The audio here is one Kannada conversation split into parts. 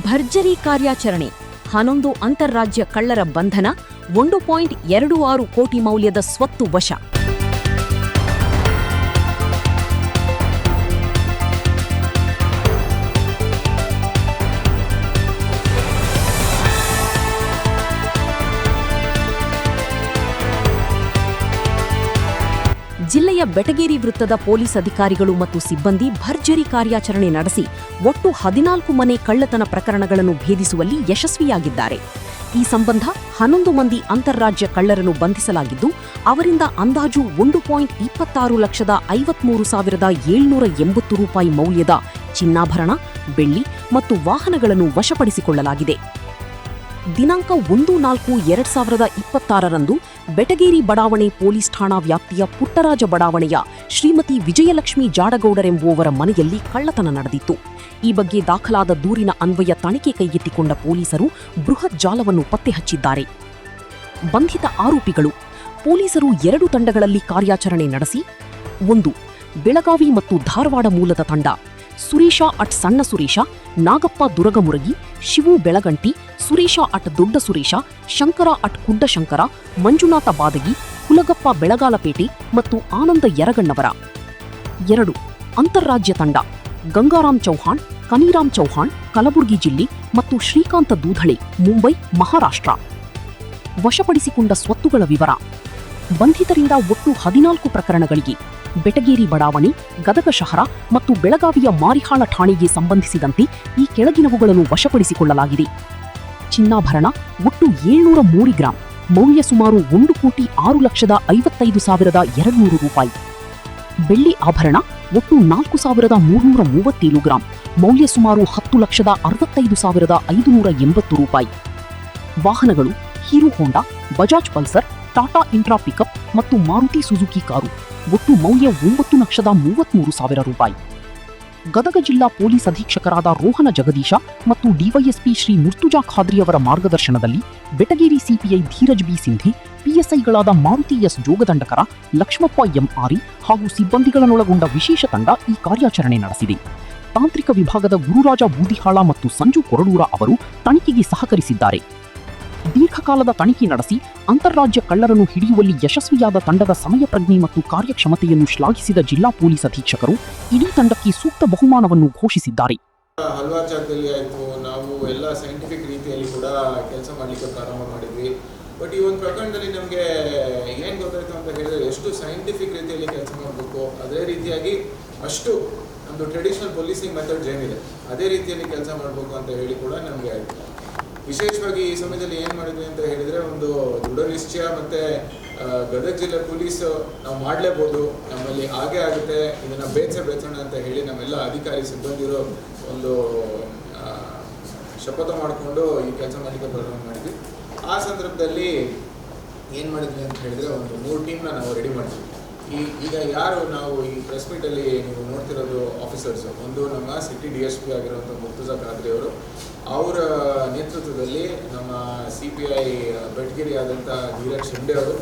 ಭರ್ಜರಿ ಕಾರ್ಯಾಚರಣೆ, 11 ಅಂತಾರಾಜ್ಯ ಕಳ್ಳರ ಬಂಧನ, 1.26 ಕೋಟಿ ಮೌಲ್ಯದ ಸ್ವತ್ತು ವಶ. ಜಿಲ್ಲೆಯ ಬೆಟಗೇರಿ ವೃತ್ತದ ಪೊಲೀಸ್ ಅಧಿಕಾರಿಗಳು ಮತ್ತು ಸಿಬ್ಬಂದಿ ಭರ್ಜರಿ ಕಾರ್ಯಾಚರಣೆ ನಡೆಸಿ ಒಟ್ಟು 14 ಮನೆ ಕಳ್ಳತನ ಪ್ರಕರಣಗಳನ್ನು ಭೇದಿಸುವಲ್ಲಿ ಯಶಸ್ವಿಯಾಗಿದ್ದಾರೆ. ಈ ಸಂಬಂಧ 11 ಮಂದಿ ಅಂತಾರಾಜ್ಯ ಕಳ್ಳರನ್ನು ಬಂಧಿಸಲಾಗಿದ್ದು, ಅವರಿಂದ ಅಂದಾಜು 1,23,53,780 ರೂಪಾಯಿ ಮೌಲ್ಯದ ಚಿನ್ನಾಭರಣ, ಬೆಳ್ಳಿ ಮತ್ತು ವಾಹನಗಳನ್ನು ವಶಪಡಿಸಿಕೊಳ್ಳಲಾಗಿದೆ. ದಿನಾಂಕ 1/4/2026ರಂದು ಬೆಟಗೇರಿ ಬಡಾವಣೆ ಪೊಲೀಸ್ ಠಾಣಾ ವ್ಯಾಪ್ತಿಯ ಪುಟ್ಟರಾಜ ಬಡಾವಣೆಯ ಶ್ರೀಮತಿ ವಿಜಯಲಕ್ಷ್ಮಿ ಜಾಡಗೌಡರೆಂಬುವವರ ಮನೆಯಲ್ಲಿ ಕಳ್ಳತನ ನಡೆದಿತ್ತು. ಈ ಬಗ್ಗೆ ದಾಖಲಾದ ದೂರಿನ ಅನ್ವಯ ತನಿಖೆ ಕೈಗೆತ್ತಿಕೊಂಡ ಪೊಲೀಸರು ಬೃಹತ್ ಜಾಲವನ್ನು ಪತ್ತೆ ಹಚ್ಚಿದ್ದಾರೆ. ಬಂಧಿತ ಆರೋಪಿಗಳು: ಪೊಲೀಸರು 2 ತಂಡಗಳಲ್ಲಿ ಕಾರ್ಯಾಚರಣೆ ನಡೆಸಿ 1. ಬೆಳಗಾವಿ ಮತ್ತು ಧಾರವಾಡ ಮೂಲದ ತಂಡ ಸುರೇಶ ಅಟ್ ಸಣ್ಣ ಸುರೇಶ, ನಾಗಪ್ಪ ದುರಗಮುರಗಿ, ಶಿವು ಬೆಳಗಂಟಿ, ಸುರೇಶ ಅಟ್ ದೊಡ್ಡ ಸುರೇಶ, ಶಂಕರ ಅಟ್ ಕುಡ್ಡ ಶಂಕರ, ಮಂಜುನಾಥ ಬಾದಗಿ, ಹುಲಗಪ್ಪ ಬೆಳಗಾಲಪೇಟೆ ಮತ್ತು ಆನಂದ ಯರಗಣ್ಣವರ. 2. ಅಂತಾರಾಜ್ಯ ತಂಡ ಗಂಗಾರಾಮ್ ಚೌಹಾಣ್, ಕನಿರಾಮ್ ಚೌಹಾಣ್, ಕಲಬುರಗಿ ಜಿಲ್ಲೆ ಮತ್ತು ಶ್ರೀಕಾಂತ ದೂಧಳೆ, ಮುಂಬೈ, ಮಹಾರಾಷ್ಟ್ರ. ವಶಪಡಿಸಿಕೊಂಡ ಸ್ವತ್ತುಗಳ ವಿವರ: ಬಂಧಿತರಿಂದ ಒಟ್ಟು 14 ಪ್ರಕರಣಗಳಿಗೆ ಬೆಟಗೇರಿ ಬಡಾವಣೆ, ಗದಗ ಶಹರ ಮತ್ತು ಬೆಳಗಾವಿಯ ಮಾರಿಹಾಳ ಠಾಣೆಗೆ ಸಂಬಂಧಿಸಿದಂತೆ ಈ ಕೆಳಗಿನವುಗಳನ್ನು ವಶಪಡಿಸಿಕೊಳ್ಳಲಾಗಿದೆ. ಚಿನ್ನಾಭರಣ ಒಟ್ಟು 703 ಗ್ರಾಂ, ಮೌಲ್ಯ ಸುಮಾರು 1,06,55,200 ರೂಪಾಯಿ. ಬೆಳ್ಳಿ ಆಭರಣ ಒಟ್ಟು 4,337 ಗ್ರಾಂ, ಮೌಲ್ಯ ಸುಮಾರು 10,65,580 ರೂಪಾಯಿ. ವಾಹನಗಳು: Hero Honda, Bajaj Pulsar, Tata Intra pickup ಮತ್ತು ಮಾರುತಿ ಸುಜುಕಿ ಕಾರು, ಒಟ್ಟು ಮೌಲ್ಯ 9,33,000 ರೂಪಾಯಿ. ಗದಗ ಜಿಲ್ಲಾ ಪೊಲೀಸ್ ಅಧೀಕ್ಷಕರಾದ ರೋಹನ ಜಗದೀಶ ಮತ್ತು ಡಿವೈಎಸ್ಪಿ ಶ್ರೀ ಮುರ್ತುಜಾ ಖಾದ್ರಿಯವರ ಮಾರ್ಗದರ್ಶನದಲ್ಲಿ ಬೆಟಗೇರಿ ಸಿಪಿಐ ಧೀರಜ್ ಬಿ ಸಿಂಧಿ, ಪಿಎಸ್ಐಗಳಾದ ಮಾರುತಿ ಎಸ್ ಜೋಗದಂಡಕರ, ಲಕ್ಷ್ಮಪ್ಪ ಎಂ ಆರಿ ಹಾಗೂ ಸಿಬ್ಬಂದಿಗಳನ್ನೊಳಗೊಂಡ ವಿಶೇಷ ತಂಡ ಈ ಕಾರ್ಯಾಚರಣೆ ನಡೆಸಿದೆ. ತಾಂತ್ರಿಕ ವಿಭಾಗದ ಗುರುರಾಜ ಬೂದಿಹಾಳ ಮತ್ತು ಸಂಜು ಕೊರಡೂರ ಅವರು ತನಿಖೆಗೆ ಸಹಕರಿಸಿದ್ದಾರೆ. ದೀರ್ಘಕಾಲದ ತನಿಖೆ ನಡೆಸಿ ಅಂತಾರಾಜ್ಯ ಕಳ್ಳರನ್ನು ಹಿಡಿಯುವಲ್ಲಿ ಯಶಸ್ವಿಯಾದ ತಂಡದ ಸಮಯ ಪ್ರಜ್ಞೆ ಮತ್ತು ಕಾರ್ಯಕ್ಷಮತೆಯನ್ನು ಶ್ಲಾಘಿಸಿದ ಜಿಲ್ಲಾ ಪೊಲೀಸ್ ಅಧೀಕ್ಷಕರು ಇಡೀ ತಂಡಕ್ಕೆ ಸೂಕ್ತ ಬಹುಮಾನವನ್ನು ಘೋಷಿಸಿದ್ದಾರೆ. ಹಲವಾರು ಜಾಗದಲ್ಲಿ ಆಯಿತು, ನಾವು ಎಲ್ಲ ಸೈಂಟಿಫಿಕ್ ರೀತಿಯಲ್ಲಿ ಕೂಡ ಕೆಲಸ ಮಾಡಲಿಕ್ಕೆ ಪ್ರಾರಂಭ ಮಾಡಿದ್ವಿ. ಬಟ್ ಈ ಒಂದು ಪ್ರಕರಣದಲ್ಲಿ ನಮಗೆ ಏನು ಗೊತ್ತಾಯ್ತು ಅಂತ ಹೇಳಿದ್ರೆ, ಎಷ್ಟು ಸೈಂಟಿಫಿಕ್ ರೀತಿಯಲ್ಲಿ ಕೆಲಸ ಮಾಡಬೇಕು, ಅದೇ ರೀತಿಯಾಗಿ ಅಷ್ಟು ನಮ್ಮದು ಟ್ರೆಡಿಷನಲ್ ಪೊಲೀಸಿಂಗ್ ಮೆಥಡ್ಸ್ ಏನಿದೆ ಅದೇ ರೀತಿಯಲ್ಲಿ ಕೆಲಸ ಮಾಡಬೇಕು ಅಂತ ಹೇಳಿ ಕೂಡ ನಮಗೆ ಆಯಿತು. ವಿಶೇಷವಾಗಿ ಈ ಸಮಯದಲ್ಲಿ ಏನು ಮಾಡಿದ್ವಿ ಅಂತ ಹೇಳಿದರೆ, ಒಂದು ದೃಢ ನಿಶ್ಚಯ ಮತ್ತು ಗದಗ ಜಿಲ್ಲೆ ಪೊಲೀಸು ನಾವು ಮಾಡಲೇಬೋದು, ನಮ್ಮಲ್ಲಿ ಹಾಗೆ ಆಗುತ್ತೆ, ಇದನ್ನು ಬೇಸೋಣ ಅಂತ ಹೇಳಿ ನಮ್ಮೆಲ್ಲ ಅಧಿಕಾರಿ ಸಿಬ್ಬಂದಿರು ಒಂದು ಶಪಥ ಮಾಡಿಕೊಂಡು ಈ ಕೆಲಸ ಮಾಡಲಿಕ್ಕೆ ಪ್ರಾರಂಭ ಮಾಡಿದ್ವಿ. ಆ ಸಂದರ್ಭದಲ್ಲಿ ಏನು ಮಾಡಿದ್ವಿ ಅಂತ ಹೇಳಿದರೆ, ಒಂದು 3 ಟೀಮ್ನ ನಾವು ರೆಡಿ ಮಾಡಿದ್ವಿ. ಈಗ ಯಾರು ನಾವು ಈ ಪ್ರೆಸ್ ಮೀಟಲ್ಲಿ ನೀವು ನೋಡ್ತಿರೋದು ಆಫೀಸರ್ಸು, ಒಂದು ನಮ್ಮ ಸಿಟಿ DSP ಆಗಿರುವಂಥ ಮುರ್ತುಜಾ ಖಾದ್ರಿ ಅವರು, ಅವರ ನೇತೃತ್ವದಲ್ಲಿ ನಮ್ಮ CPI ಬೆಟಗೇರಿ ಆದಂಥ ಧೀರಜ್ ಶಿಂಡೆ ಅವರು,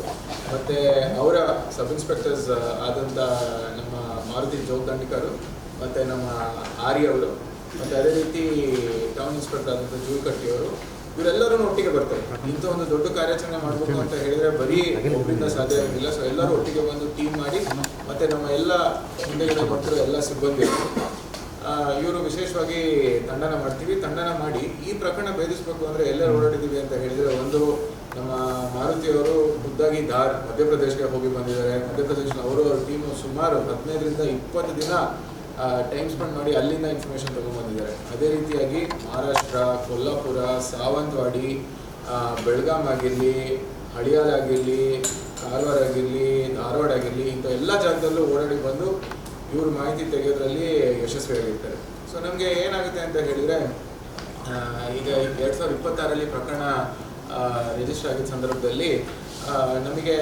ಮತ್ತು ಅವರ ಸಬ್ ಇನ್ಸ್ಪೆಕ್ಟರ್ಸ್ ಆದಂಥ ನಮ್ಮ ಮಾರುತಿ ಜೋಗದಂಡಿಕರು, ಮತ್ತು ನಮ್ಮ ಆರ್ಯ ಅವರು, ಮತ್ತು ಅದೇ ರೀತಿ ಟೌನ್ ಇನ್ಸ್ಪೆಕ್ಟರ್ ಆದಂಥ ಜೂಲ್ಕಟ್ಟಿ ಅವರು, ಇವರೆಲ್ಲರೂ ಒಟ್ಟಿಗೆ ಬರ್ತಾರೆ. ಇಂಥ ಒಂದು ದೊಡ್ಡ ಕಾರ್ಯಾಚರಣೆ ಮಾಡಬೇಕು ಅಂತ ಹೇಳಿದರೆ ಬರೀ ಒಬ್ಬರಿಂದ ಸಾಧ್ಯ ಆಗಿಲ್ಲ. ಸೊ ಎಲ್ಲರೂ ಒಟ್ಟಿಗೆ ಬಂದು ಟೀಮ್ ಮಾಡಿ, ಮತ್ತು ನಮ್ಮ ಎಲ್ಲ ಹಿಂದೆಗಡೆ ಬರ್ತಿರೋ ಎಲ್ಲ ಸಿಬ್ಬಂದಿ ಇವರು ವಿಶೇಷವಾಗಿ ತಂಡನ ಮಾಡ್ತೀವಿ. ತಂಡನ ಮಾಡಿ ಈ ಪ್ರಕರಣ ಭೇದಿಸಬೇಕು ಅಂದರೆ ಎಲ್ಲರೂ ಓಡಾಡಿದ್ದೀವಿ ಅಂತ ಹೇಳಿದರೆ, ಒಂದು ನಮ್ಮ ಮಾರುತಿಯವರು ಖುದ್ದಾಗಿ ಮಧ್ಯಪ್ರದೇಶಕ್ಕೆ ಹೋಗಿ ಬಂದಿದ್ದಾರೆ. ಮಧ್ಯಪ್ರದೇಶನ ಅವರು ಟೀಮು ಸುಮಾರು 15ರಿಂದ 20 ದಿನ ಟೈಮ್ ಸ್ಪೆಂಡ್ ಮಾಡಿ ಅಲ್ಲಿಂದ ಇನ್ಫಾರ್ಮೇಷನ್ ತೊಗೊಂಡ್ಬಂದಿದ್ದಾರೆ. ಅದೇ ರೀತಿಯಾಗಿ ಮಹಾರಾಷ್ಟ್ರ, ಕೊಲ್ಲಾಪುರ, ಸಾವಂತವಾಡಿ, ಬೆಳಗಾಂ ಆಗಿರಲಿ, ಹಳಿಯಾಳ ಆಗಿರಲಿ, ಕಾರವಾರ ಆಗಿರಲಿ, ಧಾರವಾಡ ಆಗಿರಲಿ, ಇಂಥ ಎಲ್ಲ ಜಾಗದಲ್ಲೂ ಓಡಾಡಿ ಬಂದು ಇವರು ಮಾಹಿತಿ ತೆಗೆಯೋದ್ರಲ್ಲಿ ಯಶಸ್ವಿಯಾಗಿರ್ತಾರೆ. ಸೊ ನಮಗೆ ಏನಾಗುತ್ತೆ ಅಂತ ಹೇಳಿದರೆ, ಈಗ 2026ರಲ್ಲಿ ಪ್ರಕರಣ ರಿಜಿಸ್ಟರ್ ಆಗಿದ್ದ ಸಂದರ್ಭದಲ್ಲಿ ನಮಗೆ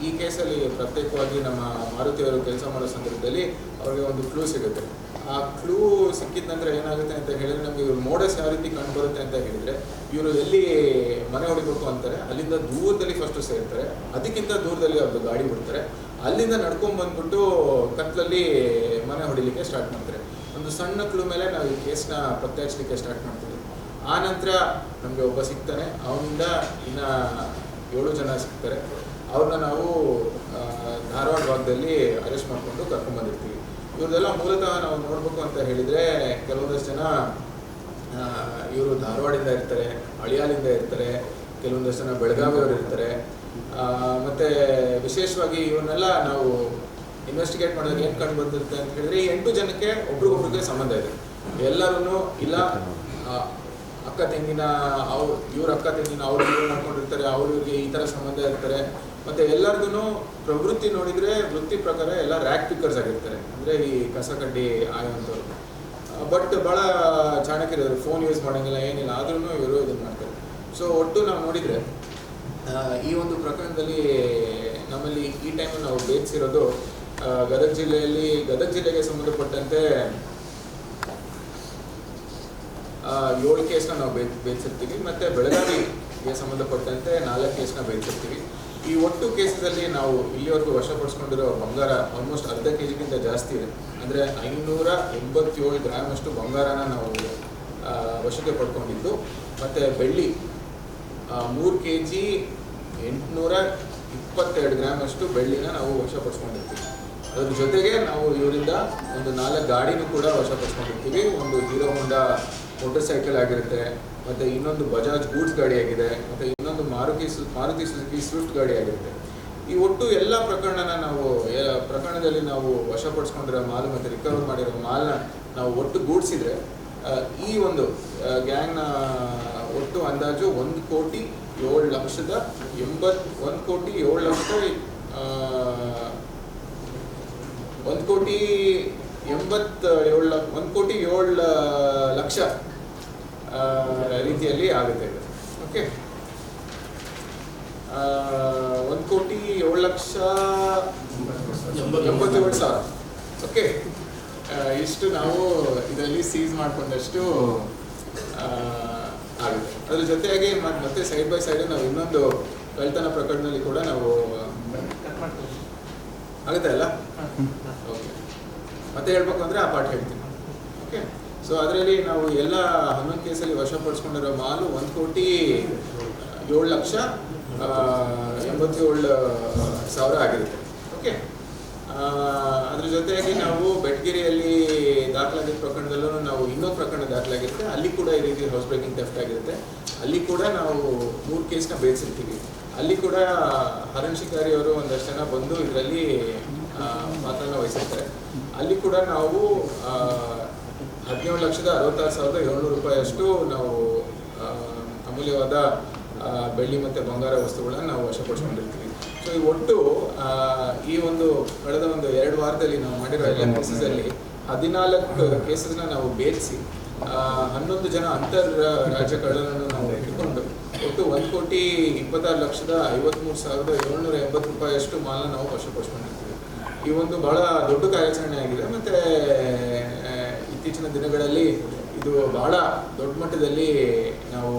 ಈ ಕೇಸಲ್ಲಿ ಪ್ರತ್ಯೇಕವಾಗಿ ನಮ್ಮ ಮಾರುತಿಯವರು ಕೆಲಸ ಮಾಡೋ ಸಂದರ್ಭದಲ್ಲಿ ಅವ್ರಿಗೆ ಒಂದು ಕ್ಲೂ ಸಿಗುತ್ತೆ. ಆ ಕ್ಲೂ ಸಿಕ್ಕಿದ ನಂತರ ಏನಾಗುತ್ತೆ ಅಂತ ಹೇಳಿದರೆ, ನಮಗೆ ಇವ್ರು ಮೋಡಸ್ ಯಾವ ರೀತಿ ಕಂಡು ಬರುತ್ತೆ ಅಂತ ಹೇಳಿದರೆ, ಇವರು ಎಲ್ಲಿ ಮನೆ ಹೊಡಿಬೇಕು ಅಂತಾರೆ ಅಲ್ಲಿಂದ ದೂರದಲ್ಲಿ ಫಸ್ಟು ಸೇರ್ತಾರೆ, ಅದಕ್ಕಿಂತ ದೂರದಲ್ಲಿ ಅವ್ರದ್ದು ಗಾಡಿ ಬಿಡ್ತಾರೆ, ಅಲ್ಲಿಂದ ನಡ್ಕೊಂಡ್ಬಂದ್ಬಿಟ್ಟು ಕತ್ಲಲ್ಲಿ ಮನೆ ಹೊಡಿಲಿಕ್ಕೆ ಸ್ಟಾರ್ಟ್ ಮಾಡ್ತಾರೆ. ಒಂದು ಸಣ್ಣ ಕ್ಲೂ ಮೇಲೆ ನಾವು ಈ ಕೇಸ್ನ ಪತ್ತೆ ಹಚ್ಚಲಿಕ್ಕೆ ಸ್ಟಾರ್ಟ್ ಮಾಡ್ತೀವಿ. ಆ ನಂತರ ನಮಗೆ ಒಬ್ಬ ಸಿಗ್ತಾನೆ, ಅವನಿಂದ ಇನ್ನು 7 ಜನ ಸಿಗ್ತಾರೆ. ಅವ್ರನ್ನ ನಾವು ಧಾರವಾಡ ಭಾಗದಲ್ಲಿ ಅರೆಸ್ಟ್ ಮಾಡಿಕೊಂಡು ಕರ್ಕೊಂಡ್ಬಂದಿರ್ತೀವಿ. ಇವ್ರದೆಲ್ಲ ಮೂಲತಃ ನಾವು ನೋಡಬೇಕು ಅಂತ ಹೇಳಿದರೆ ಕೆಲವೊಂದಷ್ಟು ಜನ ಇವರು ಧಾರವಾಡಿಂದ ಇರ್ತಾರೆ, ಅಳಿಯಾಲಿಂದ ಇರ್ತಾರೆ, ಕೆಲವೊಂದಷ್ಟು ಜನ ಬೆಳಗಾವಿಯವರು ಇರ್ತಾರೆ. ಮತ್ತು ವಿಶೇಷವಾಗಿ ಇವನ್ನೆಲ್ಲ ನಾವು ಇನ್ವೆಸ್ಟಿಗೇಟ್ ಮಾಡಿದಾಗ ಏನು ಕಂಡು ಬಂದಿರುತ್ತೆ ಅಂತ ಹೇಳಿದ್ರೆ ಈ 8 ಜನಕ್ಕೆ ಒಬ್ರಿಗೊಬ್ರಿಗೆ ಸಂಬಂಧ ಇದೆ. ಎಲ್ಲರೂ ಇಲ್ಲ ಅಕ್ಕ ತಂಗಿನ ಇವ್ರ ಅಕ್ಕ ತಂಗಿನ ಅವ್ರು ಮಾಡ್ಕೊಂಡಿರ್ತಾರೆ, ಅವ್ರಿಗೆ ಈ ಥರ ಸಂಬಂಧ ಇರ್ತಾರೆ. ಮತ್ತು ಎಲ್ಲರಿಗೂ ಪ್ರವೃತ್ತಿ ನೋಡಿದರೆ ವೃತ್ತಿ ಪ್ರಕಾರ ಎಲ್ಲ ರ್ಯಾಕ್ ಪಿಕ್ಕರ್ಸ್ ಆಗಿರ್ತಾರೆ, ಅಂದರೆ ಈ ಕಸ ಕಡ್ಡಿ ಆಯುವಂಥವ್ರು. ಬಟ್ ಭಾಳ ಚಾಣಕ್ಯರು, ಫೋನ್ ಯೂಸ್ ಮಾಡೋಂಗಿಲ್ಲ, ಏನಿಲ್ಲ, ಆದ್ರೂ ಇವರು ಇದನ್ನು ಮಾಡ್ತಾರೆ. ಸೊ ಒಟ್ಟು ನಾವು ನೋಡಿದರೆ ಈ ಒಂದು ಪ್ರಕರಣದಲ್ಲಿ ನಮ್ಮಲ್ಲಿ ಈ ಟೈಮಲ್ಲಿ ನಾವು ಬೇಯಿಸಿರೋದು ಗದಗ ಜಿಲ್ಲೆಗೆ ಸಂಬಂಧಪಟ್ಟಂತೆ 7 ಕೇಸ್ನ ನಾವು ಬೇಯಿಸಿರ್ತೀವಿ. ಮತ್ತು ಬೆಳಗಾವಿಗೆ ಸಂಬಂಧಪಟ್ಟಂತೆ 4 ಕೇಸ್ನ ಬೇಯಿಸಿರ್ತೀವಿ. ಈ ಒಟ್ಟು ಕೇಸಲ್ಲಿ ನಾವು ಇಲ್ಲಿವರೆಗೂ ವಶಪಡಿಸ್ಕೊಂಡಿರೋ ಬಂಗಾರ ಆಲ್ಮೋಸ್ಟ್ ಅರ್ಧ ಕೆಜಿಗಿಂತ ಜಾಸ್ತಿ ಇದೆ. ಅಂದರೆ 587 ಗ್ರಾಮ್ ಅಷ್ಟು ಬಂಗಾರನ ನಾವು ವಶಕ್ಕೆ ಪಡ್ಕೊಂಡಿದ್ದು. ಮತ್ತು ಬೆಳ್ಳಿ 3 kg 822 ಗ್ರಾಮ್ ಅಷ್ಟು ಬೆಳ್ಳಿನ ನಾವು ವಶಪಡಿಸ್ಕೊಂಡಿರ್ತೀವಿ. ಅದ್ರ ಜೊತೆಗೆ ನಾವು ಇವರಿಂದ ಒಂದು 4 ಗಾಡಿನೂ ಕೂಡ ವಶಪಡಿಸ್ಕೊಂಡಿರ್ತೀವಿ. ಒಂದು ಹೀರೋ ಹೋಂಡಾ ಮೋಟರ್ ಸೈಕಲ್ ಆಗಿರುತ್ತೆ, ಮತ್ತು ಇನ್ನೊಂದು ಬಜಾಜ್ ಗೂಡ್ಸ್ ಗಾಡಿ ಆಗಿದೆ, ಮತ್ತು ಇನ್ನೊಂದು ಮಾರುತಿ ಸುಜುಕಿ ಸ್ವಿಫ್ಟ್ ಗಾಡಿ ಆಗಿರುತ್ತೆ. ಈ ಒಟ್ಟು ಎಲ್ಲ ಪ್ರಕರಣದಲ್ಲಿ ನಾವು ವಶಪಡಿಸ್ಕೊಂಡಿರೋ ಮಾಲು ಮತ್ತು ರಿಕವರ್ ಮಾಡಿರೋ ಮಾಲನ್ನ ನಾವು ಒಟ್ಟು ಗೂಡ್ಸಿದ್ರೆ ಈ ಒಂದು ಗ್ಯಾಂಗ್ನ ಒಟ್ಟು ಅಂದಾಜು 1,87,000,000 ರೀತಿಯಲ್ಲಿ ಆಗುತ್ತೆ ಇದು. ಓಕೆ, 1,07,87,000. ಓಕೆ, ಇಷ್ಟು ನಾವು ಇದರಲ್ಲಿ ಸೀಸ್ ಮಾಡಿಕೊಂಡಷ್ಟು ಆಗುತ್ತೆ. ಅದ್ರ ಜೊತೆಯಾಗಿ ಮತ್ತೆ ಸೈಡ್ ಬೈ ಸೈಡ್ ನಾವು ಇನ್ನೊಂದು ಕಳ್ತನ ಪ್ರಕರಣದಲ್ಲಿ ಕೂಡ ನಾವು ಆಗುತ್ತೆ ಅಲ್ಲ. ಓಕೆ, ಮತ್ತೆ ಹೇಳ್ಬೇಕು ಅಂದರೆ ಆ ಪಾಠ ಹೇಳ್ತೀನಿ. ಓಕೆ, ಸೊ ಅದರಲ್ಲಿ ನಾವು ಎಲ್ಲ 11 ಕೇಸಲ್ಲಿ ವಶಪಡಿಸ್ಕೊಂಡಿರೋ ಮಾಲು 1,87,87,000 ಆಗಿರುತ್ತೆ. ಓಕೆ, ಅದ್ರ ಜೊತೆಯಾಗಿ ನಾವು ಬೆಟ್ಗಿರಿಯಲ್ಲಿ ದಾಖಲಾಗಿದ್ದ ಪ್ರಕರಣದಲ್ಲೂ ನಾವು ಇನ್ನೊಂದು ಪ್ರಕರಣ ದಾಖಲಾಗಿರುತ್ತೆ. ಅಲ್ಲಿ ಕೂಡ ಈ ರೀತಿ ಹೌಸ್ ಬ್ರೇಕಿಂಗ್ ಥೆಫ್ಟ್ ಆಗಿರುತ್ತೆ. ಅಲ್ಲಿ ಕೂಡ ನಾವು 3 ಕೇಸ್ನ ಬೇಯಿಸಿರ್ತೀವಿ. ಅಲ್ಲಿ ಕೂಡ ಹರಣ್ ಶಿಕಾರಿ ಅವರು ಒಂದಷ್ಟು ಜನ ಬಂದು ಇದರಲ್ಲಿ ಪಾತ್ರನ ವಹಿಸಿರ್ತಾರೆ. ಅಲ್ಲಿ ಕೂಡ ನಾವು 17,66,700 ರೂಪಾಯಿಯಷ್ಟು ನಾವು ಅಮೂಲ್ಯವಾದ ಬೆಳ್ಳಿ ಮತ್ತು ಬಂಗಾರ ವಸ್ತುಗಳನ್ನ ನಾವು ವಶಪಡಿಸ್ಕೊಂಡಿರ್ತೀವಿ. ಸೊ ಈ ಒಟ್ಟು ಈ ಒಂದು ಕಳೆದ 2 ವಾರದಲ್ಲಿ ನಾವು ಮಾಡಿರೋ ಎಲ್ಲ ಕೇಸಲ್ಲಿ 14 ಕೇಸಸ್ನ ನಾವು ಬೇಯಿಸಿ 11 ಜನ ಅಂತರ್ ರಾಜ್ಯ ಕಳ್ಳರನ್ನು ನಾವು ಹಿಡ್ಕೊಂಡು ಒಟ್ಟು 1,26,53,780 ರೂಪಾಯಿಯಷ್ಟು ಮಾಲನ್ನ ನಾವು ವಶಪಡಿಸ್ಕೊಂಡಿರ್ತೀವಿ. ಈ ಒಂದು ಬಹಳ ದೊಡ್ಡ ಕಾರ್ಯಾಚರಣೆ ಆಗಿದೆ. ಮತ್ತು ಇತ್ತೀಚಿನ ದಿನಗಳಲ್ಲಿ ಇದು ಬಹಳ ದೊಡ್ಡ ಮಟ್ಟದಲ್ಲಿ ನಾವು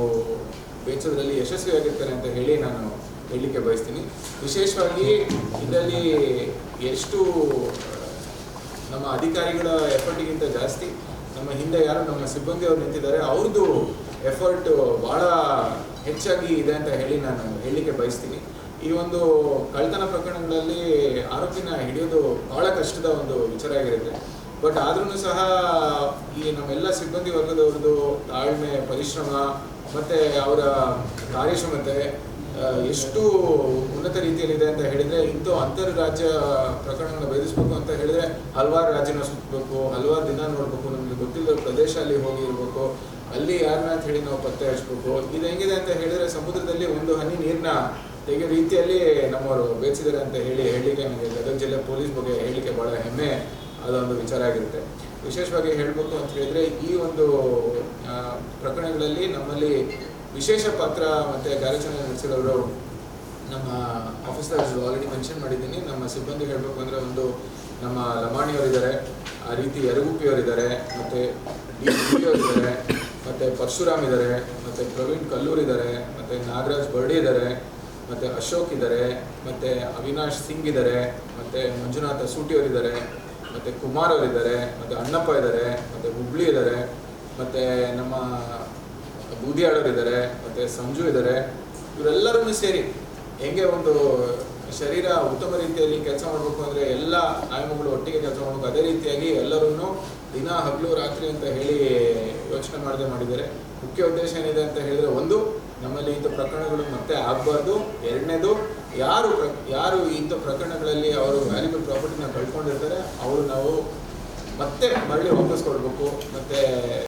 ಬೇಯಿಸೋದ್ರಲ್ಲಿ ಯಶಸ್ವಿಯಾಗಿರ್ತಾರೆ ಅಂತ ಹೇಳಿ ನಾನು ಹೇಳಲಿಕ್ಕೆ ಬಯಸ್ತೀನಿ. ವಿಶೇಷವಾಗಿ ಇದರಲ್ಲಿ ಎಷ್ಟು ನಮ್ಮ ಅಧಿಕಾರಿಗಳ ಎಫರ್ಟಿಗಿಂತ ಜಾಸ್ತಿ ನಮ್ಮ ಹಿಂದೆ ಯಾರು ನಮ್ಮ ಸಿಬ್ಬಂದಿಯವರು ನಿಂತಿದ್ದಾರೆ ಅವ್ರದ್ದು ಎಫರ್ಟ್ ಭಾಳ ಹೆಚ್ಚಾಗಿ ಇದೆ ಅಂತ ಹೇಳಿ ನಾನು ಹೇಳಲಿಕ್ಕೆ ಬಯಸ್ತೀನಿ. ಈ ಒಂದು ಕಳ್ತನ ಪ್ರಕರಣಗಳಲ್ಲಿ ಆರೋಪಿನ ಹಿಡಿಯೋದು ಭಾಳ ಕಷ್ಟದ ಒಂದು ವಿಚಾರ ಆಗಿರುತ್ತೆ. ಬಟ್ ಆದ್ರೂ ಸಹ ಈ ನಮ್ಮೆಲ್ಲ ಸಿಬ್ಬಂದಿ ವರ್ಗದವ್ರದ್ದು ತಾಳ್ಮೆ, ಪರಿಶ್ರಮ ಮತ್ತು ಅವರ ಕಾರ್ಯಕ್ಷಮತೆ ಎಷ್ಟು ಉನ್ನತ ರೀತಿಯಲ್ಲಿದೆ ಅಂತ ಹೇಳಿದರೆ, ಇಂಥವು ಅಂತರ್ರಾಜ್ಯ ಪ್ರಕರಣಗಳನ್ನ ಭೇದಿಸಬೇಕು ಅಂತ ಹೇಳಿದ್ರೆ ಹಲವಾರು ರಾಜ್ಯನ ಸುತ್ತಬೇಕು, ಹಲವಾರು ದಿನ ನೋಡಬೇಕು, ನಮಗೆ ಗೊತ್ತಿಲ್ಲದ ಪ್ರದೇಶ ಅಲ್ಲಿ ಹೋಗಿರ್ಬೇಕು, ಅಲ್ಲಿ ಯಾರನ್ನ ಅಂತ ಹೇಳಿ ನಾವು ಪತ್ತೆ ಹಚ್ಚಬೇಕು. ಇದು ಹೆಂಗಿದೆ ಅಂತ ಹೇಳಿದರೆ ಸಮುದ್ರದಲ್ಲಿ ಒಂದು ಹನಿ ನೀರನ್ನ ತೆಗೆಯೋ ರೀತಿಯಲ್ಲಿ ನಮ್ಮವರು ಬೇಯಿಸಿದ್ದಾರೆ ಅಂತ ಹೇಳಲಿಕ್ಕೆ ನನಗೆ ಗದಗ ಜಿಲ್ಲೆ ಪೊಲೀಸ್ ಬಗ್ಗೆ ಹೇಳಲಿಕ್ಕೆ ಭಾಳ ಹೆಮ್ಮೆ ಅದೊಂದು ವಿಚಾರ ಆಗಿರುತ್ತೆ. ವಿಶೇಷವಾಗಿ ಹೇಳಬೇಕು ಅಂತ ಹೇಳಿದರೆ ಈ ಒಂದು ಪ್ರಕರಣಗಳಲ್ಲಿ ನಮ್ಮಲ್ಲಿ ವಿಶೇಷ ಪಾತ್ರ ಮತ್ತು ಕಾರ್ಯಾಚರಣೆ ನಡೆಸಿರೋರು ನಮ್ಮ ಆಫೀಸರ್ಸ್ ಆಲ್ರೆಡಿ ಮೆನ್ಷನ್ ಮಾಡಿದ್ದೀನಿ. ನಮ್ಮ ಸಿಬ್ಬಂದಿ ಹೇಳಬೇಕು ಅಂದರೆ ಒಂದು ನಮ್ಮ ಲಮಾಣಿಯವರಿದ್ದಾರೆ, ಆ ರೀತಿ ಯರಗುಪ್ಪಿಯವರಿದ್ದಾರೆ, ಮತ್ತು ಡಿಯವರಿದ್ದಾರೆ, ಮತ್ತು ಪರಶುರಾಮ್ ಇದ್ದಾರೆ, ಮತ್ತು ಪ್ರವೀಣ್ ಕಲ್ಲೂರ್ ಇದ್ದಾರೆ, ಮತ್ತು ನಾಗರಾಜ್ ಬರ್ಡಿ ಇದ್ದಾರೆ, ಮತ್ತು ಅಶೋಕ್ ಇದ್ದಾರೆ, ಮತ್ತು ಅವಿನಾಶ್ ಸಿಂಗ್ ಇದ್ದಾರೆ, ಮತ್ತು ಮಂಜುನಾಥ್ ಅಸೂಟಿಯವರಿದ್ದಾರೆ, ಮತ್ತು ಕುಮಾರ್ ಅವರಿದ್ದಾರೆ, ಮತ್ತು ಅಣ್ಣಪ್ಪ ಇದ್ದಾರೆ, ಮತ್ತು ಹುಬ್ಳಿ ಇದ್ದಾರೆ, ಮತ್ತು ನಮ್ಮ ಬೂದಿಯಾಳವರಿದ್ದಾರೆ, ಮತ್ತು ಸಂಜು ಇದ್ದಾರೆ. ಇವರೆಲ್ಲರೂ ಸೇರಿ ಹೆಂಗೆ ಒಂದು ಶರೀರ ಉತ್ತಮ ರೀತಿಯಲ್ಲಿ ಕೆಲಸ ಮಾಡಬೇಕು ಅಂದರೆ ಎಲ್ಲ ಆಯಾಮಗಳು ಒಟ್ಟಿಗೆ ಕೆಲಸ ಮಾಡಬೇಕು, ಅದೇ ರೀತಿಯಾಗಿ ಎಲ್ಲರೂ ದಿನ ಹಗಲು ರಾತ್ರಿ ಅಂತ ಹೇಳಿ ಯೋಚನೆ ಮಾಡದೆ ಮಾಡಿದ್ದಾರೆ. ಮುಖ್ಯ ಉದ್ದೇಶ ಏನಿದೆ ಅಂತ ಹೇಳಿದರೆ, ಒಂದು, ನಮ್ಮಲ್ಲಿ ಇಂಥ ಪ್ರಕರಣಗಳು ಮತ್ತೆ ಆಗಬಾರ್ದು. ಎರಡನೇದು, ಯಾರು ಇಂಥ ಪ್ರಕರಣಗಳಲ್ಲಿ ಅವರು ವ್ಯಾಲ್ಯೂಬಲ್ ಪ್ರಾಪರ್ಟಿನ ಕಳ್ಕೊಂಡಿರ್ತಾರೆ ಅವರು ನಾವು ಮತ್ತೆ ಮರಳಿ ವಾಪಸ್ ಕೊಡಬೇಕು. ಮತ್ತು